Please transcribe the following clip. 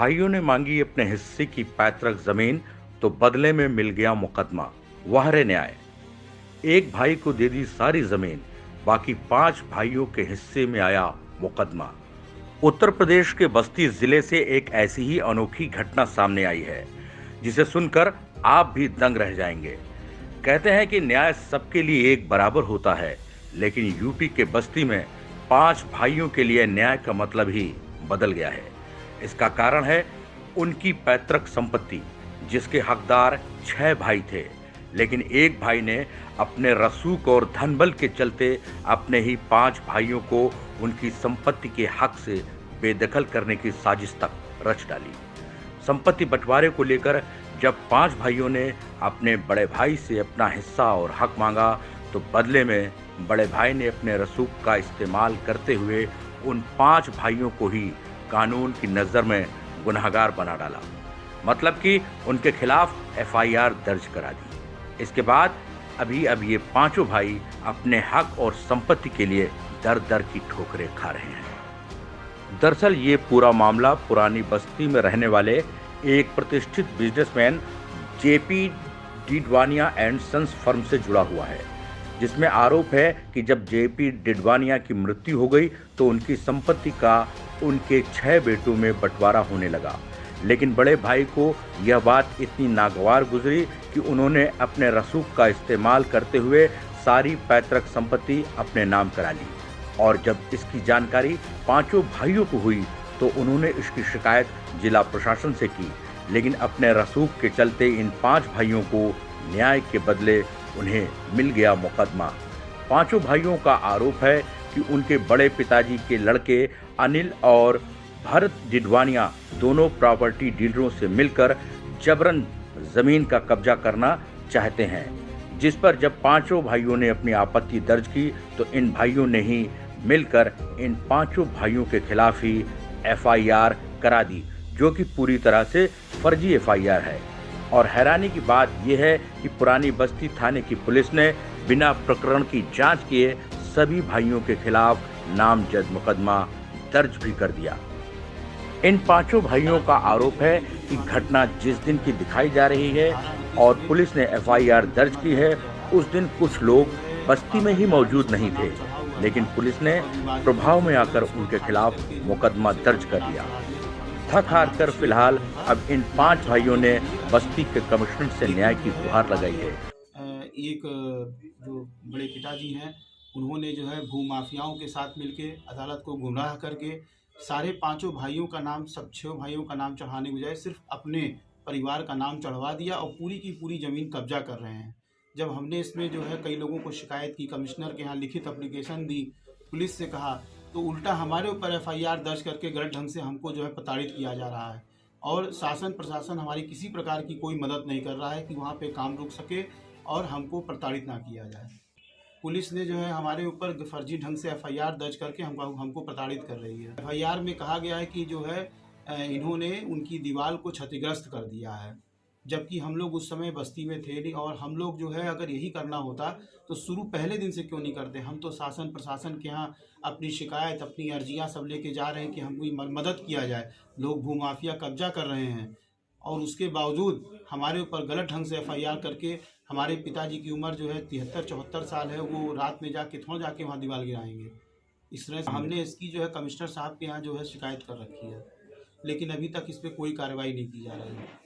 भाइयों ने मांगी अपने हिस्से की पैतृक जमीन तो बदले में मिल गया मुकदमा। वह रे न्याय। एक भाई को दे दी सारी जमीन, बाकी 5 भाइयों के हिस्से में आया मुकदमा। उत्तर प्रदेश के बस्ती जिले से एक ऐसी ही अनोखी घटना सामने आई है जिसे सुनकर आप भी दंग रह जाएंगे। कहते हैं कि न्याय सबके लिए एक बराबर होता है, लेकिन यूपी के बस्ती में 5 भाइयों के लिए न्याय का मतलब ही बदल गया है। इसका कारण है उनकी पैतृक संपत्ति, जिसके हकदार 6 भाई थे, लेकिन एक भाई ने अपने रसूख और धनबल के चलते अपने ही 5 भाइयों को उनकी संपत्ति के हक से बेदखल करने की साजिश तक रच डाली। संपत्ति बंटवारे को लेकर जब 5 भाइयों ने अपने बड़े भाई से अपना हिस्सा और हक मांगा, तो बदले में बड़े भाई ने अपने रसूख का इस्तेमाल करते हुए उन 5 भाइयों को ही कानून की नज़र में गुनहगार बना डाला। मतलब कि उनके खिलाफ एफआईआर दर्ज करा दी। इसके बाद अभी ये 5 भाई अपने हक और संपत्ति के लिए दर दर की ठोकरें खा रहे हैं। दरअसल ये पूरा मामला पुरानी बस्ती में रहने वाले एक प्रतिष्ठित businessman JP Didwania and sons firm से जुड़ा हुआ है, जिसमें आरोप है कि जब जेपी डिडवानिया की मृत्यु हो गई तो उनकी संपत्ति का उनके 6 बेटों में बंटवारा होने लगा। लेकिन बड़े भाई को यह बात इतनी नागवार गुजरी कि उन्होंने अपने रसूख का इस्तेमाल करते हुए सारी पैतृक संपत्ति अपने नाम करा ली। और जब इसकी जानकारी 5 भाइयों को हुई तो उन्होंने इसकी शिकायत जिला प्रशासन से की, लेकिन अपने रसूख के चलते इन 5 भाइयों को न्याय के बदले उन्हें मिल गया मुकदमा। 5 भाइयों का आरोप है कि उनके बड़े पिताजी के लड़के अनिल और भरत डिडवानिया दोनों प्रॉपर्टी डीलरों से मिलकर जबरन जमीन का कब्जा करना चाहते हैं, जिस पर जब 5 भाइयों ने अपनी आपत्ति दर्ज की तो इन भाइयों ने ही मिलकर इन 5 भाइयों के खिलाफ ही एफआईआर करा दी, जो कि पूरी तरह से फर्जी एफआईआर है। और हैरानी की बात यह है कि पुरानी बस्ती थाने की पुलिस ने बिना प्रकरण की जांच किए सभी भाइयों के खिलाफ नामजद मुकदमा दर्ज भी कर दिया। इन 5 भाइयों का आरोप है कि घटना जिस दिन की दिखाई जा रही है और पुलिस ने एफआईआर दर्ज की है, उस दिन कुछ लोग बस्ती में ही मौजूद नहीं थे, लेकिन पुलिस ने प्रभाव में आकर उनके खिलाफ मुकदमा दर्ज कर दिया। थक हार कर फिलहाल अब इन 5 भाइयों ने बस्ती के कमिश्नर से न्याय की गुहार लगाई है। एक जो बड़े पिताजी हैं, उन्होंने जो है भूमाफियाओं के साथ मिलके अदालत को गुमराह करके सारे 5 भाइयों का नाम, सब 6 भाइयों का नाम चढ़ाने के बजाय सिर्फ अपने परिवार का नाम चढ़वा दिया और पूरी की पूरी ज़मीन कब्जा कर रहे हैं। जब हमने इसमें जो है कई लोगों को शिकायत की, कमिश्नर के यहाँ लिखित एप्लीकेशन दी, पुलिस से कहा, तो उल्टा हमारे ऊपर एफआईआर दर्ज करके गलत ढंग से हमको जो है प्रताड़ित किया जा रहा है। और शासन प्रशासन हमारी किसी प्रकार की कोई मदद नहीं कर रहा है कि वहाँ पे काम रुक सके और हमको प्रताड़ित ना किया जाए। पुलिस ने जो है हमारे ऊपर फर्जी ढंग से एफआईआर दर्ज करके हमको प्रताड़ित कर रही है। एफआईआर में कहा गया है कि जो है इन्होंने उनकी दीवार को क्षतिग्रस्त कर दिया है, जबकि हम लोग उस समय बस्ती में थे नहीं। और हम लोग जो है अगर यही करना होता तो शुरू पहले दिन से क्यों नहीं करते। हम तो शासन प्रशासन के यहाँ अपनी शिकायत, अपनी अर्जियाँ सब लेके जा रहे हैं कि हमको मदद किया जाए। लोग भूमाफिया कब्जा कर रहे हैं और उसके बावजूद हमारे ऊपर गलत ढंग से एफआईआर करके हमारे पिताजी की उम्र जो है 73-74 साल है, वो रात में थोड़ा जाके वहाँ दीवार गिराएंगे। इस तरह से हमने इसकी जो है कमिश्नर साहब के यहाँ जो है शिकायत कर रखी है, लेकिन अभी तक इस पर कोई कार्रवाई नहीं की जा रही है।